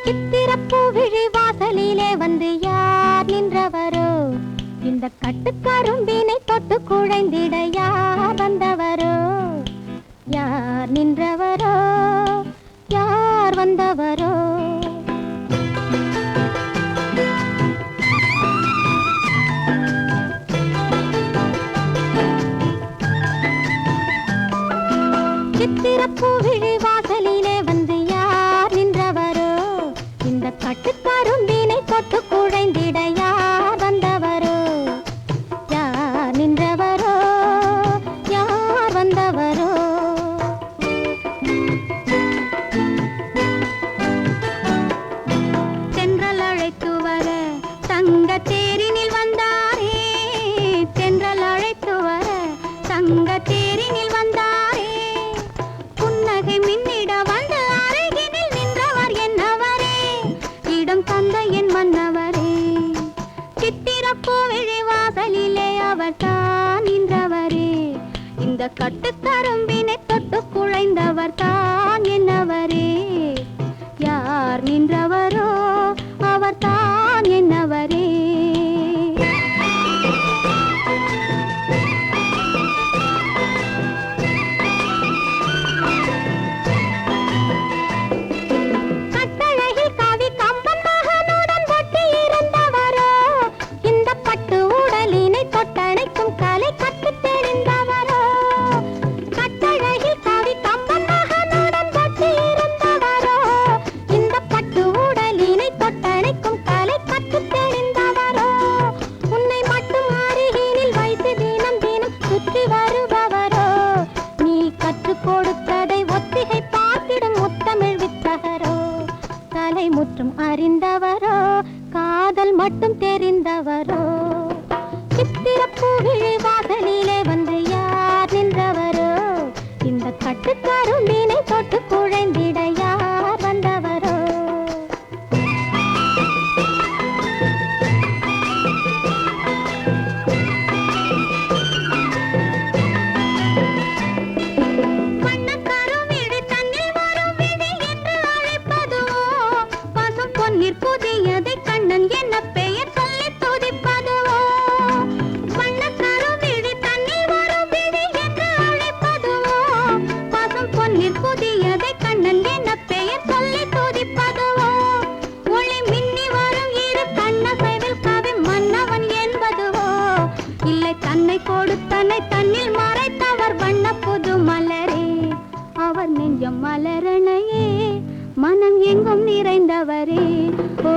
சித்திரப்பூ விழி வாசலிலே வந்து யார் நின்றவரோ? இந்த கட்டுக்கரும்பினை தொட்டு குழைந்திட யார் வந்தவரோ? யார் நின்றவரோ? யார் வந்தவரோ? சித்திரப்பூ விழி வாசலிலே வந்து யார் நின்றவரோ? இந்த கட்டுக்கரும்பினை தொட்டு குழைந்திட யார் வந்தவரோ? யார் நின்றவரோ? யார் வந்தவரோ? தென்றல் அழைத்து வர தங்க தேரினில் வந்தாரே, தென்றல் அழைத்து வர தங்க தேரினில் வந்தாரே, புன்னகை மின்னிட வந்து அருகினில் நின்றவர் என்னவரே, இடம் தந்த என் மன்னவரே. சித்திரப்பூ விழி வாசலிலே அவர் தான் நின்றவரே, இந்த கட்டுக்கரும்பினை தொட்டு குழைந்தவர் தான் என்னவரே. யார் நின்றவரோ? அவர் தான் என்னவரே. கட்டழகில் காவி கம்பன் மகனுடன் ஒட்டி இருந்தவரோ, இந்த பட்டு உடலினை தொட்டணைக்கும் கலை கற்று தெரிந்தவரோ. கட்டழகில் காவி கம்பன் மகனுடன் ஒட்டி இருந்தவரோ, இந்த பட்டு உடலினை தொட்டணைக்கும் கலை கற்று தெரிந்தவரோ. உன்னை மட்டும் அருகினில் வைத்து தினம் தினம் சுற்றி வருபவரோ, நீ கற்றுக் கொடுத்ததை ஒத்திகை பார்த்திடும் முத்தமிழ் வித்தகரோ. கலை முற்றும் அறிந்தவரோ, காதல் மட்டும் தெரிந்தவரோ. சித்திரப்பூ விழி வாசலிலே வந்து யார் நின்றவரோ? இந்த கட்டுக்கரும்பினை தொட்டு குழைந்திட யார் வந்தவரோ? வண்ணக்கருவிழி தன்னில் வரும் விழி என்று அழைப்பதுவோ, பசும் பொன்னிற் புதியதை கண்ணன் என்ன பெயர் சொல்லி துதிப்பதுவோ. வண்ணக்கருவிழி தன்னில் வரும் விழி என்று அழைப்பதுவோ, பசும் பொன்னிற் புதியதை கண்ணன் என்ன பெயர் சொல்லி துதிப்பதுவோ. ஒளி மின்னி வரும் இரு கண்ணசைவில் கவி மன்னவன் என்பதுவோ, இல்லை தன்னை கொடுத்தனை தன்னில் மறைத்தவர் வண்ண புது மலரே. அவர் நெஞ்சம் மலரணையே, மனம் எங்கும் நிறைந்தவரே. ஓ